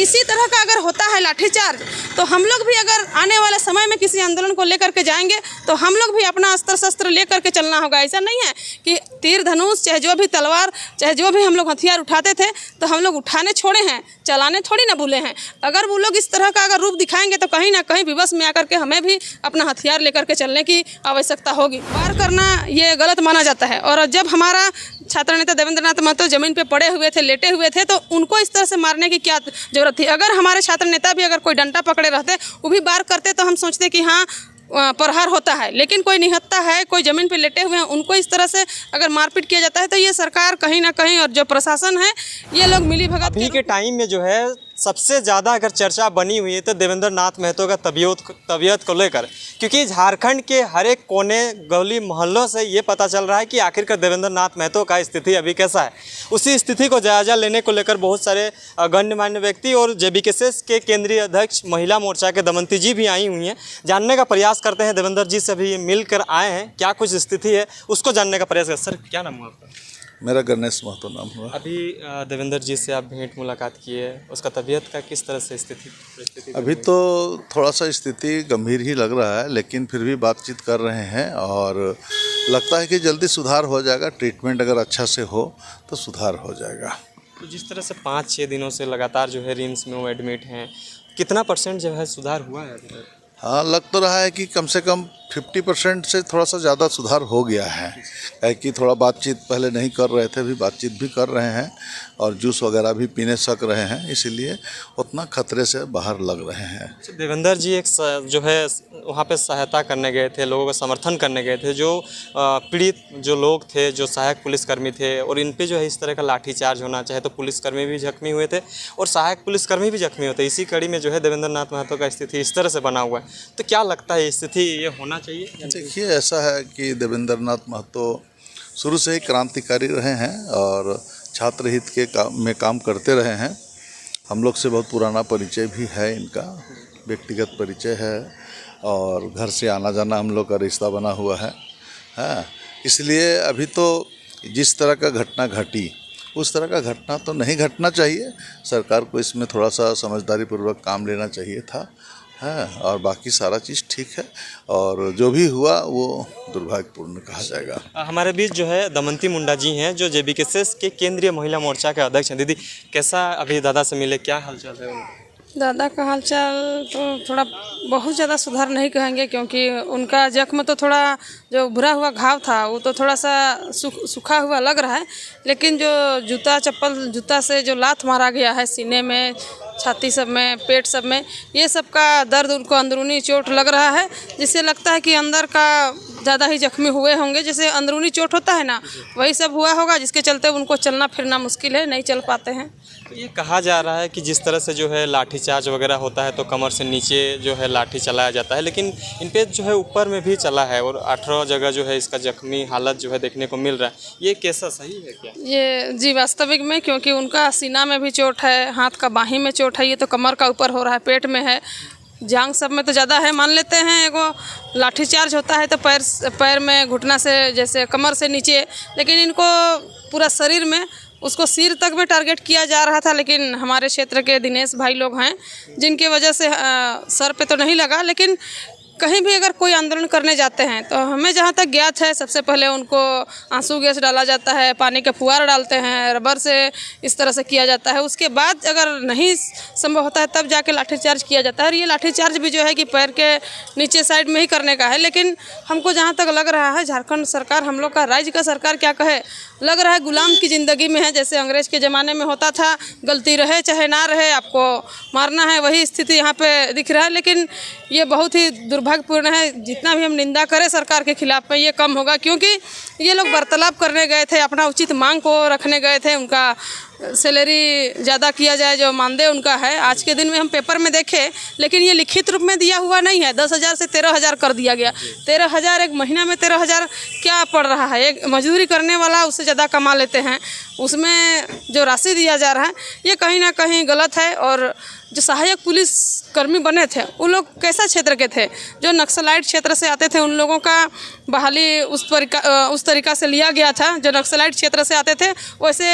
इसी तरह का अगर होता है लाठीचार्ज, तो हम लोग भी अगर आने वाले समय में किसी आंदोलन को लेकर के जाएंगे तो हम लोग भी अपना अस्त्र शस्त्र लेकर के चलना होगा। ऐसा नहीं है कि तीर धनुष चाहे जो भी तलवार चाहे जो भी हम लोग हथियार उठाते थे तो हम लोग उठाने छोड़े हैं, चलाने थोड़ी ना भूले हैं। अगर वो लोग इस तरह का अगर रूप दिखाएंगे तो कहीं ना कहीं विवश में आकर के हमें भी अपना हथियार लेकर के चलने की आवश्यकता होगी। वार करना ये गलत माना जाता है। और जब हमारा छात्र नेता देवेंद्र नाथ महतो जमीन पे पड़े हुए थे, लेटे हुए थे, तो उनको इस तरह से मारने की क्या जरूरत थी। अगर हमारे छात्र नेता भी अगर कोई डंडा पकड़े रहते, वो भी वार करते, तो हम सोचते कि हाँ प्रहार होता है। लेकिन कोई निहत्ता है, कोई ज़मीन पे लेटे हुए हैं, उनको इस तरह से अगर मारपीट किया जाता है तो ये सरकार कहीं ना कहीं और जो प्रशासन है ये लोग मिली भगत अभी के टाइम में जो है सबसे ज़्यादा अगर चर्चा बनी हुई है तो देवेंद्र नाथ महतो का तबीयत को लेकर, क्योंकि झारखंड के हर एक कोने गली मोहल्लों से ये पता चल रहा है कि आखिरकार देवेंद्र नाथ महतो का स्थिति अभी कैसा है। उसी स्थिति को जायजा लेने को लेकर बहुत सारे गणमान्य व्यक्ति और जेबीकेएस के केंद्रीय अध्यक्ष महिला मोर्चा के दमयंती जी भी आई हुई हैं। जानने का प्रयास करते हैं, देवेंद्र जी से भी मिलकर आए हैं, क्या कुछ स्थिति है उसको जानने का प्रयास करें। सर क्या नाम हुआ आपका? मेरा गणेश महतो नाम हुआ। अभी देवेंद्र जी से आप भेंट मुलाकात किए, उसका तबीयत का किस तरह से परिस्थिति? अभी तो थोड़ा सा स्थिति गंभीर ही लग रहा है, लेकिन फिर भी बातचीत कर रहे हैं और लगता है कि जल्दी सुधार हो जाएगा। ट्रीटमेंट अगर अच्छा से हो तो सुधार हो जाएगा। तो जिस तरह से 5-6 दिनों से लगातार जो है रिम्स में वो एडमिट हैं, कितना % जो है सुधार हुआ है अभी तक? हाँ, लग तो रहा है कि कम से कम 50% से थोड़ा सा ज़्यादा सुधार हो गया है। कि थोड़ा बातचीत पहले नहीं कर रहे थे, अभी बातचीत भी कर रहे हैं और जूस वगैरह भी पीने सक रहे हैं, इसीलिए उतना खतरे से बाहर लग रहे हैं। देवेंद्र जी एक जो है वहाँ पे सहायता करने गए थे, लोगों का समर्थन करने गए थे, जो पीड़ित जो लोग थे, जो सहायक पुलिसकर्मी थे, और इन पे जो है इस तरह का लाठीचार्ज होना चाहे तो पुलिसकर्मी भी जख्मी हुए थे और सहायक पुलिसकर्मी भी जख्मी होते। इसी कड़ी में जो है देवेंद्र नाथ महतो का स्थिति इस तरह से बना हुआ है। तो क्या लगता है स्थिति ये होना चाहिए? देखिए, ऐसा है कि देवेंद्र नाथ महतो शुरू से ही क्रांतिकारी रहे हैं और छात्र हित के में काम करते रहे हैं। हम लोग से बहुत पुराना परिचय भी है इनका, व्यक्तिगत परिचय है और घर से आना जाना हम लोग का रिश्ता बना हुआ है। हाँ, इसलिए अभी तो जिस तरह का घटना घटी उस तरह का घटना तो नहीं घटना चाहिए। सरकार को इसमें थोड़ा सा समझदारी पूर्वक काम लेना चाहिए था। हाँ, और बाकी सारा चीज़ ठीक है और जो भी हुआ वो दुर्भाग्यपूर्ण कहा जाएगा। हमारे बीच जो है दमयंती मुंडा जी हैं, जो जेबीकेएस के केंद्रीय महिला मोर्चा के अध्यक्ष हैं। दीदी, कैसा अभी दादा से मिले, क्या हालचाल है? दादा का हालचाल तो थोड़ा बहुत ज़्यादा सुधार नहीं कहेंगे, क्योंकि उनका जख्म तो थोड़ा जो भुरा हुआ घाव था वो तो थोड़ा सा सूखा हुआ लग रहा है, लेकिन जो जूता से जो लात मारा गया है सीने में, छाती सब में, पेट सब में, ये सब का दर्द उनको अंदरूनी चोट लग रहा है, जिससे लगता है कि अंदर का ज़्यादा ही जख्मी हुए होंगे। जैसे अंदरूनी चोट होता है ना, वही सब हुआ होगा, जिसके चलते उनको चलना फिरना मुश्किल है, नहीं चल पाते हैं। तो ये कहा जा रहा है कि जिस तरह से जो है लाठीचार्ज वगैरह होता है तो कमर से नीचे जो है लाठी चलाया जाता है, लेकिन इन पे जो है ऊपर में भी चला है और 18 जगह जो है इसका जख्मी हालत जो है देखने को मिल रहा है। ये कैसा सही है क्या? ये जी वास्तविक में, क्योंकि उनका सीना में भी चोट है, हाथ का बाहीं में चोट है, ये तो कमर का ऊपर हो रहा है, पेट में है, जांग सब में तो ज़्यादा है। मान लेते हैं एगो लाठीचार्ज होता है तो पैर में घुटना से जैसे कमर से नीचे, लेकिन इनको पूरा शरीर में, उसको सिर तक में टारगेट किया जा रहा था। लेकिन हमारे क्षेत्र के दिनेश भाई लोग हैं जिनके वजह से सर पे तो नहीं लगा, लेकिन कहीं भी अगर कोई आंदोलन करने जाते हैं तो हमें जहाँ तक ज्ञात है सबसे पहले उनको आंसू गैस डाला जाता है, पानी के फुहार डालते हैं, रबर से इस तरह से किया जाता है। उसके बाद अगर नहीं संभव होता है तब जाके लाठीचार्ज किया जाता है। और ये लाठीचार्ज भी जो है कि पैर के नीचे साइड में ही करने का है। लेकिन हमको जहाँ तक लग रहा है झारखंड सरकार, हम लोग का राज्य का सरकार क्या कहे, लग रहा है गुलाम की ज़िंदगी में है। जैसे अंग्रेज़ के ज़माने में होता था, गलती रहे चाहे ना रहे आपको मारना है, वही स्थिति यहाँ पे दिख रहा है। लेकिन ये बहुत ही दुर्भाग्यपूर्ण है। जितना भी हम निंदा करें सरकार के खिलाफ में ये कम होगा, क्योंकि ये लोग वार्तालाप करने गए थे, अपना उचित मांग को रखने गए थे। उनका सैलरी ज़्यादा किया जाए, जो मानदेय उनका है। आज के दिन में हम पेपर में देखे, लेकिन ये लिखित रूप में दिया हुआ नहीं है। 10,000 से 13,000 कर दिया गया। 13,000 एक महीना में 13,000 क्या पड़ रहा है? एक मजदूरी करने वाला उससे ज़्यादा कमा लेते हैं, उसमें जो राशि दिया जा रहा है ये कहीं ना कहीं गलत है। और जो सहायक पुलिस कर्मी बने थे वो लोग कैसा क्षेत्र के थे? जो नक्सलाइट क्षेत्र से आते थे, उन लोगों का बहाली उस तरीका से लिया गया था। जो नक्सलाइट क्षेत्र से आते थे वैसे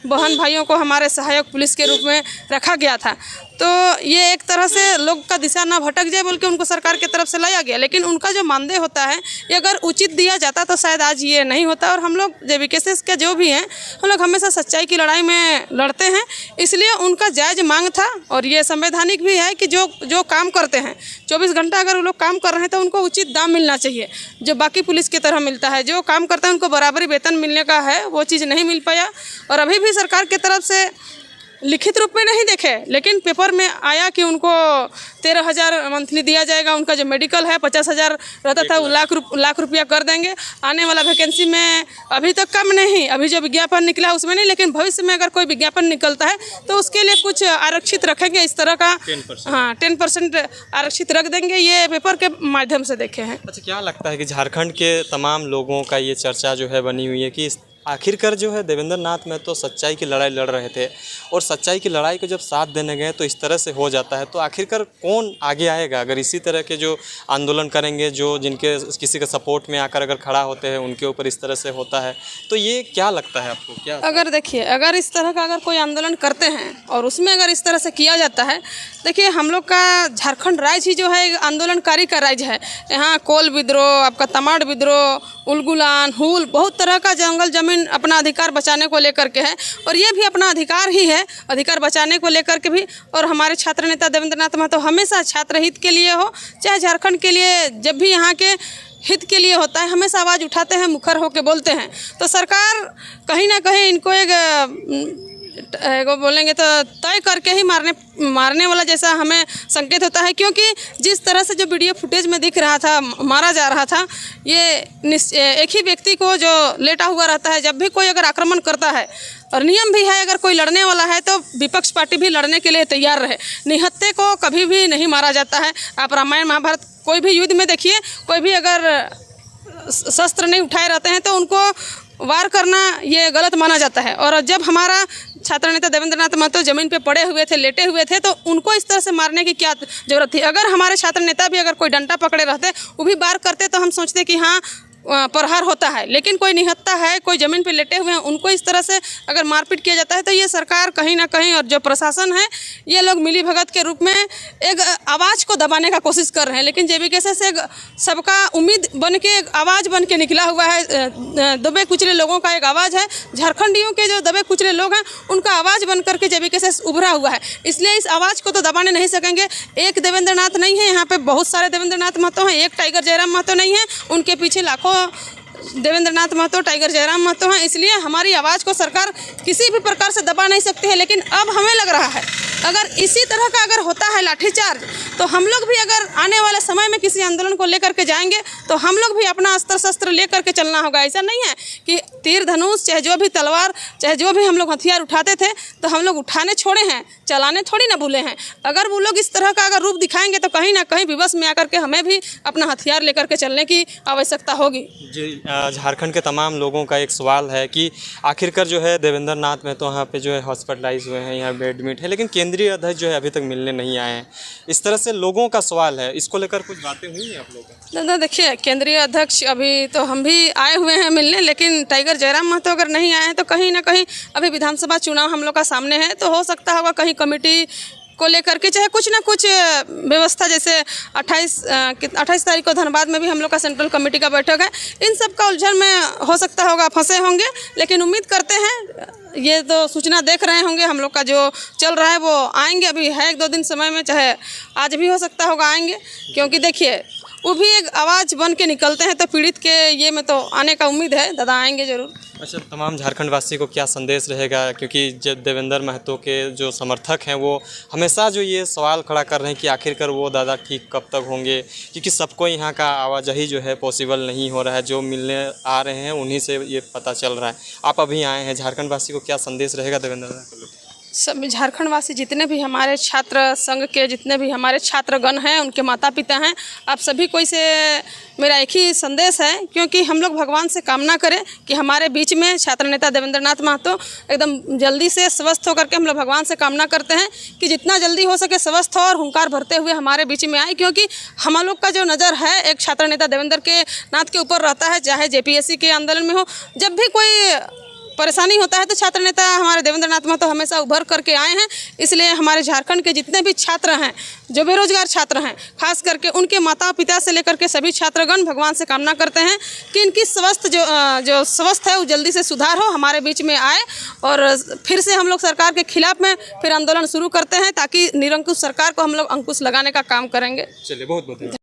बहन भाइयों को हमारे सहायक पुलिस के रूप में रखा गया था। तो ये एक तरह से लोग का दिशा ना भटक जाए बोल के उनको सरकार की तरफ से लाया गया, लेकिन उनका जो मानदेय होता है ये अगर उचित दिया जाता तो शायद आज ये नहीं होता। और हम लोग JBKC के जो भी हैं हम लोग हमेशा सच्चाई की लड़ाई में लड़ते हैं, इसलिए उनका जायज़ मांग था। और ये संवैधानिक भी है कि जो काम करते हैं 24 घंटा अगर वो लोग काम कर रहे हैं तो उनको उचित दाम मिलना चाहिए, जो बाकी पुलिस की तरह मिलता है। जो काम करते हैं उनको बराबरी वेतन मिलने का है, वो चीज़ नहीं मिल पाया। और अभी भी सरकार की तरफ से लिखित रूप में नहीं देखे, लेकिन पेपर में आया कि उनको 13,000 मंथली दिया जाएगा। उनका जो मेडिकल है 50,000 रहता था, वो लाख रुपया कर देंगे। आने वाला वैकेंसी में अभी तक कम नहीं, अभी जो विज्ञापन निकला है उसमें नहीं, लेकिन भविष्य में अगर कोई विज्ञापन निकलता है तो उसके लिए कुछ आरक्षित रखेंगे, इस तरह का 10% आरक्षित रख देंगे। ये पेपर के माध्यम से देखे हैं। अच्छा, क्या लगता है कि झारखंड के तमाम लोगों का ये चर्चा जो है बनी हुई है कि आखिरकार जो है देवेंद्र नाथ महतो सच्चाई की लड़ाई लड़ रहे थे और सच्चाई की लड़ाई को जब साथ देने गए तो इस तरह से हो जाता है, तो आखिरकार कौन आगे आएगा? अगर इसी तरह के जो आंदोलन करेंगे, जो जिनके किसी के सपोर्ट में आकर अगर खड़ा होते हैं उनके ऊपर इस तरह से होता है, तो ये क्या लगता है आपको? क्या अगर देखिए, अगर इस तरह का अगर कोई आंदोलन करते हैं और उसमें अगर इस तरह से किया जाता है, देखिए हम लोग का झारखंड राज्य ही जो है एक आंदोलनकारी का राज्य है। यहाँ कोल विद्रोह, आपका तमाड़ विद्रोह, उलगुलान, हुल, बहुत तरह का जंगल जमीन अपना अधिकार बचाने को लेकर के है। और ये भी अपना अधिकार ही है, अधिकार बचाने को लेकर के भी। और हमारे छात्र नेता देवेंद्र नाथ महतो हमेशा छात्र हित के लिए हो चाहे झारखंड के लिए, जब भी यहाँ के हित के लिए होता है हमेशा आवाज़ उठाते हैं, मुखर होकर बोलते हैं। तो सरकार कहीं ना कहीं इनको बोलेंगे तो तय करके ही मारने वाला जैसा हमें संकेत होता है, क्योंकि जिस तरह से जो वीडियो फुटेज में दिख रहा था, मारा जा रहा था, ये एक ही व्यक्ति को जो लेटा हुआ रहता है। जब भी कोई अगर आक्रमण करता है, और नियम भी है, अगर कोई लड़ने वाला है तो विपक्ष पार्टी भी लड़ने के लिए तैयार रहे। निहत्थे को कभी भी नहीं मारा जाता है। आप रामायण महाभारत कोई भी युद्ध में देखिए, कोई भी अगर शस्त्र नहीं उठाए रहते हैं तो उनको वार करना ये गलत माना जाता है। और जब हमारा छात्र नेता देवेंद्र नाथ महतो जमीन पे पड़े हुए थे, लेटे हुए थे, तो उनको इस तरह से मारने की क्या जरूरत थी? अगर हमारे छात्र नेता भी अगर कोई डंडा पकड़े रहते, वो भी वार करते, तो हम सोचते कि हाँ प्रहार होता है। लेकिन कोई निहत्था है, कोई ज़मीन पे लेटे हुए हैं, उनको इस तरह से अगर मारपीट किया जाता है तो ये सरकार कहीं ना कहीं और जो प्रशासन है ये लोग मिली भगत के रूप में एक आवाज़ को दबाने का कोशिश कर रहे हैं। लेकिन JBKC से सबका उम्मीद बन के एक आवाज़ बन के निकला हुआ है। दबे कुचले लोगों का एक आवाज़ है, झारखंडियों के जो दबे कुचले लोग हैं उनका आवाज़ बन करके JBKC उभरा हुआ है। इसलिए इस आवाज़ को तो दबाने नहीं सकेंगे। एक देवेंद्र नाथ नहीं है, यहाँ पे बहुत सारे देवेंद्र नाथ महतो हैं। एक टाइगर जयराम महतो नहीं है, उनके पीछे लाखों देवेंद्र नाथ महतो, टाइगर जयराम महतो हैं। इसलिए हमारी आवाज़ को सरकार किसी भी प्रकार से दबा नहीं सकती है। लेकिन अब हमें लग रहा है अगर इसी तरह का अगर होता है लाठीचार्ज, तो हम लोग भी अगर आने वाले समय में किसी आंदोलन को लेकर के जाएंगे तो हम लोग भी अपना अस्त्र शस्त्र लेकर के चलना होगा। ऐसा नहीं है कि तीर धनुष, चाहे जो भी तलवार, चाहे जो भी हम लोग हथियार उठाते थे तो हम लोग उठाने छोड़े हैं, चलाने थोड़ी ना भूले हैं। अगर वो लोग इस तरह का अगर रूप दिखाएंगे तो कहीं ना कहीं विवश में आकर के हमें भी अपना हथियार लेकर के चलने की आवश्यकता होगी। जी, झारखंड के तमाम लोगों का एक सवाल है कि आखिरकार जो है देवेंद्र नाथ महतो यहाँ पे जो है हॉस्पिटलाइज हुए हैं, यहाँ बेड एडमिट है, लेकिन केंद्रीय अध्यक्ष जो है अभी तक मिलने नहीं आए हैं। इस तरह से लोगों का सवाल है, इसको लेकर कुछ बातें हुई हैं आप लोगों को? दादा देखिए, केंद्रीय अध्यक्ष अभी तो हम भी आए हुए हैं मिलने, लेकिन टाइगर जयराम महतो अगर नहीं आए हैं तो कहीं ना कहीं अभी विधानसभा चुनाव हम लोग का सामने है, तो हो सकता होगा कहीं कमेटी को लेकर के चाहे कुछ ना कुछ व्यवस्था, जैसे 28 तारीख को धनबाद में भी हम लोग का सेंट्रल कमेटी का बैठक है, इन सब का उलझन में हो सकता होगा फंसे होंगे। लेकिन उम्मीद करते हैं, ये तो सूचना देख रहे होंगे, हम लोग का जो चल रहा है वो आएंगे, अभी है 1-2 दिन समय में, चाहे आज भी हो सकता होगा आएंगे। क्योंकि देखिए वो भी एक आवाज़ बन के निकलते हैं, तो पीड़ित के ये में तो आने का उम्मीद है, दादा आएंगे ज़रूर। अच्छा, तमाम झारखंड वासी को क्या संदेश रहेगा? क्योंकि जब देवेंद्र महतो के जो समर्थक हैं वो हमेशा जो ये सवाल खड़ा कर रहे हैं कि आखिरकार वो दादा ठीक कब तक होंगे, क्योंकि सबको यहाँ का आवाजाही जो है पॉसिबल नहीं हो रहा है। जो मिलने आ रहे हैं उन्हीं से ये पता चल रहा है। आप अभी आए हैं, झारखंड वासी को क्या संदेश रहेगा देवेंद्र महतो? सब झारखंड वासी, जितने भी हमारे छात्र संघ के जितने भी हमारे छात्रगण हैं, उनके माता पिता हैं, आप सभी को इसे मेरा एक ही संदेश है, क्योंकि हम लोग भगवान से कामना करें कि हमारे बीच में छात्र नेता देवेंद्र नाथ महतो एकदम जल्दी से स्वस्थ होकर के, हम लोग भगवान से कामना करते हैं कि जितना जल्दी हो सके स्वस्थ हो और हुंकार भरते हुए हमारे बीच में आए। क्योंकि हम लोग का जो नज़र है एक छात्र नेता देवेंद्र के नाथ के ऊपर रहता है, चाहे JPSC के आंदोलन में हो, जब भी कोई परेशानी होता है तो छात्र नेता हमारे देवेंद्र नाथ महतो हमेशा उभर करके आए हैं। इसलिए हमारे झारखंड के जितने भी छात्र हैं, जो बेरोजगार छात्र हैं, खास करके उनके माता पिता से लेकर के सभी छात्रगण भगवान से कामना करते हैं कि इनकी जो स्वस्थ है वो जल्दी से सुधार हो, हमारे बीच में आए और फिर से हम लोग सरकार के खिलाफ में फिर आंदोलन शुरू करते हैं, ताकि निरंकुश सरकार को हम लोग अंकुश लगाने का काम करेंगे। चलिए, बहुत बहुत